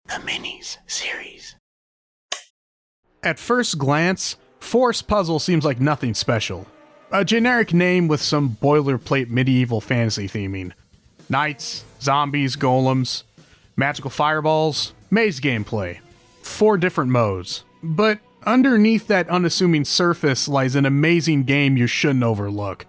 The Minis series. At first glance, Force Puzzle seems like nothing special. A generic name with some boilerplate medieval fantasy theming. Knights, zombies, golems, magical fireballs, maze gameplay. 4 different modes. But underneath that unassuming surface lies an amazing game you shouldn't overlook.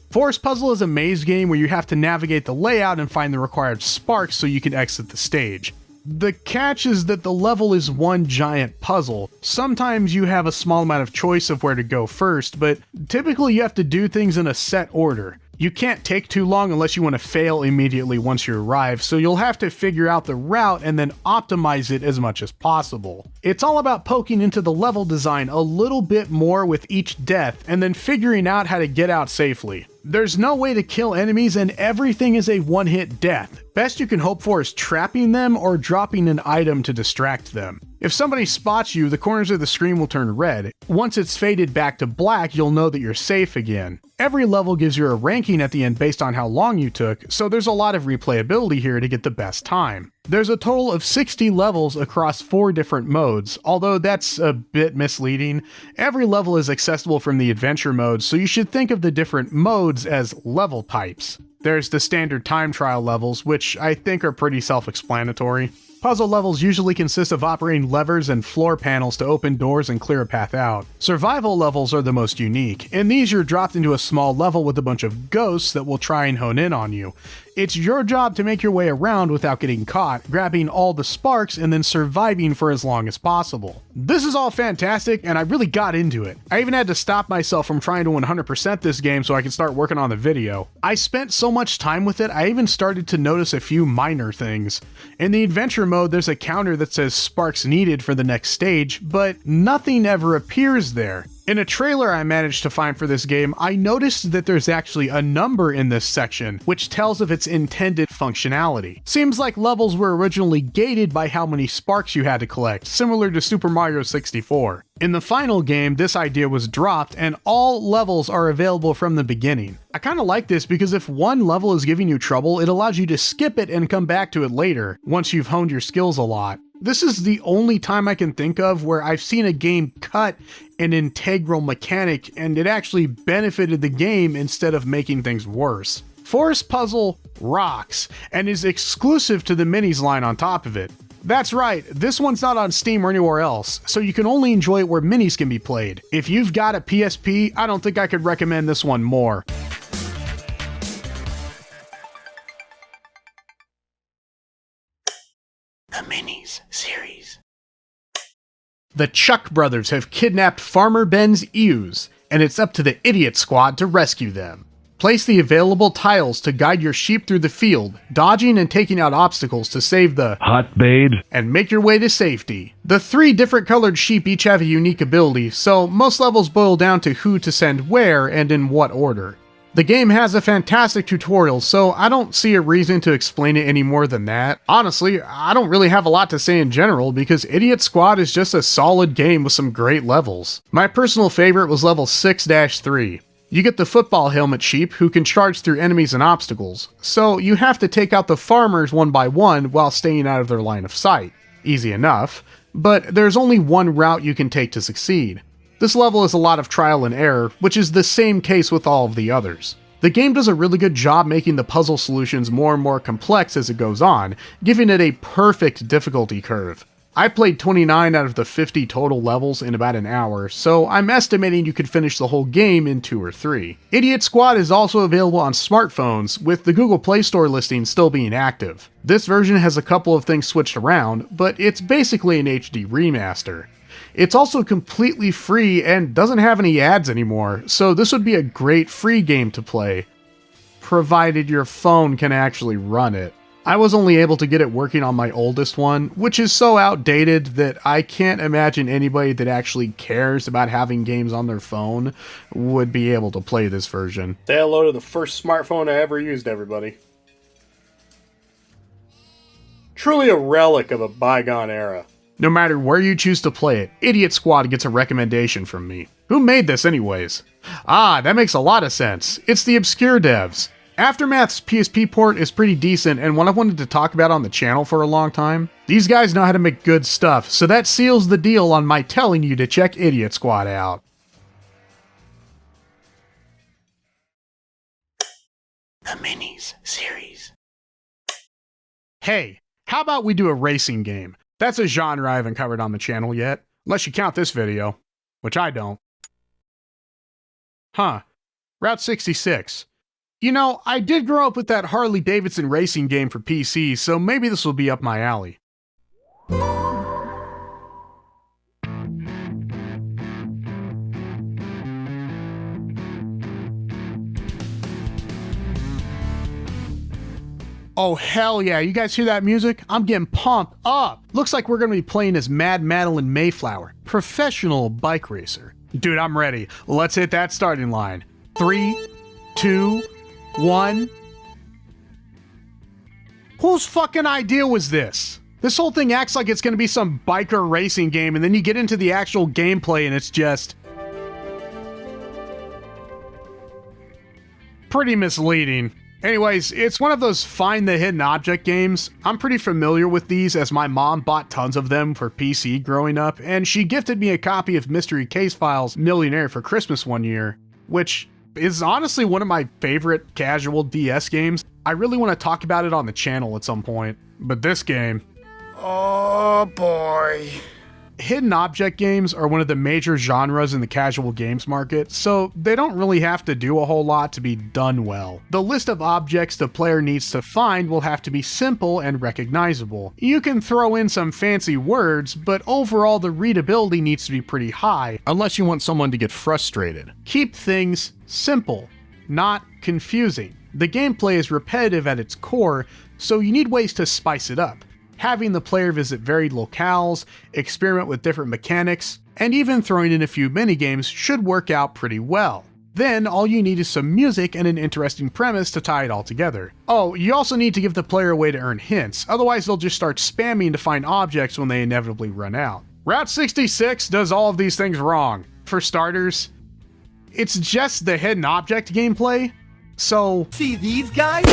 Force Puzzle is a maze game where you have to navigate the layout and find the required sparks so you can exit the stage. The catch is that the level is one giant puzzle. Sometimes you have a small amount of choice of where to go first, but typically you have to do things in a set order. You can't take too long unless you want to fail immediately once you arrive, so you'll have to figure out the route and then optimize it as much as possible. It's all about poking into the level design a little bit more with each death, and then figuring out how to get out safely. There's no way to kill enemies and everything is a one-hit death. Best you can hope for is trapping them or dropping an item to distract them. If somebody spots you, the corners of the screen will turn red. Once it's faded back to black, you'll know that you're safe again. Every level gives you a ranking at the end based on how long you took, so there's a lot of replayability here to get the best time. There's a total of 60 levels across 4 different modes, although that's a bit misleading. Every level is accessible from the adventure mode, so you should think of the different modes as level types. There's the standard time trial levels, which I think are pretty self-explanatory. Puzzle levels usually consist of operating levers and floor panels to open doors and clear a path out. Survival levels are the most unique. In these, you're dropped into a small level with a bunch of ghosts that will try and hone in on you. It's your job to make your way around without getting caught, grabbing all the sparks and then surviving for as long as possible. This is all fantastic, and I really got into it. I even had to stop myself from trying to 100% this game so I could start working on the video. I spent so much time with it, I even started to notice a few minor things. In the adventure mode, there's a counter that says sparks needed for the next stage, but nothing ever appears there. In a trailer I managed to find for this game, I noticed that there's actually a number in this section, which tells of its intended functionality. Seems like levels were originally gated by how many sparks you had to collect, similar to Super Mario 64. In the final game, this idea was dropped, and all levels are available from the beginning. I kinda like this because if one level is giving you trouble, it allows you to skip it and come back to it later, once you've honed your skills a lot. This is the only time I can think of where I've seen a game cut an integral mechanic and it actually benefited the game instead of making things worse. Force Puzzle rocks and is exclusive to the Minis line on top of it. That's right, this one's not on Steam or anywhere else, so you can only enjoy it where Minis can be played. If you've got a PSP, I don't think I could recommend this one more. The Minis series. The Chuck brothers have kidnapped Farmer Ben's ewes, and it's up to the Idiot Squad to rescue them. Place the available tiles to guide your sheep through the field, dodging and taking out obstacles to save the hot babe, and make your way to safety. The 3 different colored sheep each have a unique ability, so most levels boil down to who to send where and in what order. The game has a fantastic tutorial, so I don't see a reason to explain it any more than that. Honestly, I don't really have a lot to say in general because Idiot Squad is just a solid game with some great levels. My personal favorite was level 6-3. You get the football helmet sheep who can charge through enemies and obstacles, so you have to take out the farmers one by one while staying out of their line of sight. Easy enough, but there's only one route you can take to succeed. This level is a lot of trial and error, which is the same case with all of the others. The game does a really good job making the puzzle solutions more and more complex as it goes on, giving it a perfect difficulty curve. I played 29 out of the 50 total levels in about an hour, so I'm estimating you could finish the whole game in 2 or 3. Idiot Squad is also available on smartphones, with the Google Play Store listing still being active. This version has a couple of things switched around, but it's basically an HD remaster. It's also completely free and doesn't have any ads anymore, so this would be a great free game to play, provided your phone can actually run it. I was only able to get it working on my oldest one, which is so outdated that I can't imagine anybody that actually cares about having games on their phone would be able to play this version. Say hello to the first smartphone I ever used, everybody. Truly a relic of a bygone era. No matter where you choose to play it, Idiot Squad gets a recommendation from me. Who made this anyways? Ah, that makes a lot of sense. It's the Obscure devs. Aftermath's PSP port is pretty decent and one I've wanted to talk about on the channel for a long time. These guys know how to make good stuff, so that seals the deal on my telling you to check Idiot Squad out. The Minis series. Hey, how about we do a racing game? That's a genre I haven't covered on the channel yet, unless you count this video, which I don't. Huh, Route 66. You know, I did grow up with that Harley-Davidson racing game for PC, so maybe this will be up my alley. Oh hell yeah, you guys hear that music? I'm getting pumped up! Looks like we're gonna be playing as Mad Madeline Mayflower, professional bike racer. Dude, I'm ready. Let's hit that starting line. 3, 2, 1. Whose fucking idea was this? This whole thing acts like it's gonna be some biker racing game, and then you get into the actual gameplay and it's just pretty misleading. Anyways, it's one of those find the hidden object games. I'm pretty familiar with these as my mom bought tons of them for PC growing up, and she gifted me a copy of Mystery Case Files Millionaire for Christmas one year, which is honestly one of my favorite casual DS games. I really want to talk about it on the channel at some point, but this game... Oh boy. Hidden object games are one of the major genres in the casual games market, so they don't really have to do a whole lot to be done well. The list of objects the player needs to find will have to be simple and recognizable. You can throw in some fancy words, but overall the readability needs to be pretty high, unless you want someone to get frustrated. Keep things simple, not confusing. The gameplay is repetitive at its core, so you need ways to spice it up. Having the player visit varied locales, experiment with different mechanics, and even throwing in a few minigames should work out pretty well. Then all you need is some music and an interesting premise to tie it all together. Oh, you also need to give the player a way to earn hints, otherwise they'll just start spamming to find objects when they inevitably run out. Route 66 does all of these things wrong. For starters, it's just the hidden object gameplay, so... See these guys?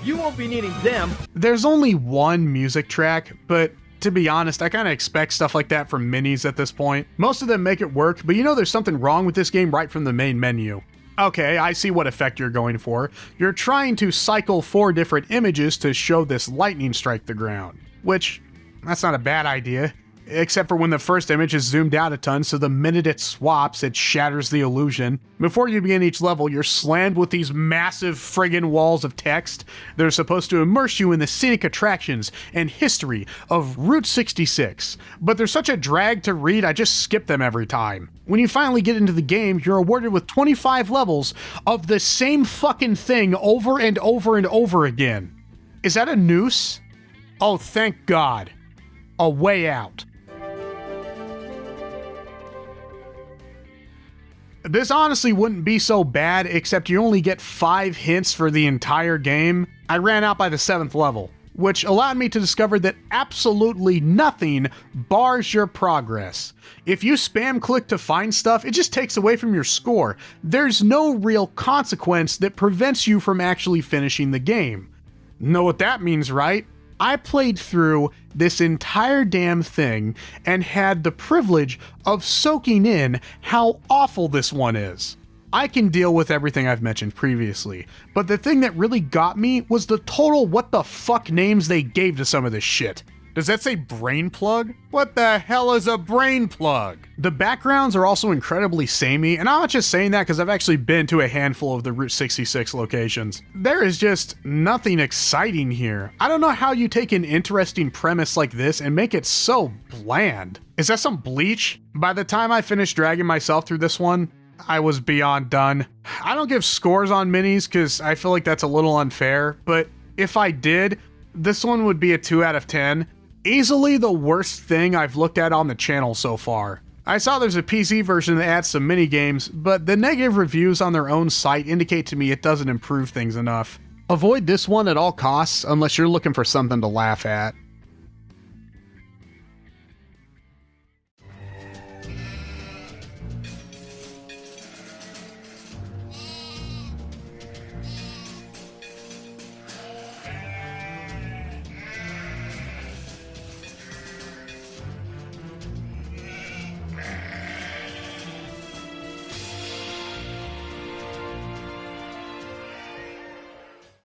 You won't be needing them. There's only one music track, but to be honest, I kinda expect stuff like that from minis at this point. Most of them make it work, but you know there's something wrong with this game right from the main menu. Okay, I see what effect you're going for. You're trying to cycle 4 different images to show this lightning strike the ground. Which, that's not a bad idea. Except for when the first image is zoomed out a ton, so the minute it swaps, it shatters the illusion. Before you begin each level, you're slammed with these massive friggin' walls of text that are supposed to immerse you in the scenic attractions and history of Route 66. But they're such a drag to read, I just skip them every time. When you finally get into the game, you're awarded with 25 levels of the same fucking thing over and over and over again. Is that a noose? Oh, thank God. A way out. This honestly wouldn't be so bad, except you only get 5 hints for the entire game. I ran out by the 7th level, which allowed me to discover that absolutely nothing bars your progress. If you spam click to find stuff, it just takes away from your score. There's no real consequence that prevents you from actually finishing the game. Know what that means, right? I played through this entire damn thing and had the privilege of soaking in how awful this one is. I can deal with everything I've mentioned previously, but the thing that really got me was the total what the fuck names they gave to some of this shit. Does that say brain plug? What the hell is a brain plug? The backgrounds are also incredibly samey, and I'm not just saying that because I've actually been to a handful of the Route 66 locations. There is just nothing exciting here. I don't know how you take an interesting premise like this and make it so bland. Is that some Bleach? By the time I finished dragging myself through this one, I was beyond done. I don't give scores on minis because I feel like that's a little unfair, but if I did, this one would be a 2 out of 10. Easily the worst thing I've looked at on the channel so far. I saw there's a PC version that adds some mini games, but the negative reviews on their own site indicate to me it doesn't improve things enough. Avoid this one at all costs unless you're looking for something to laugh at.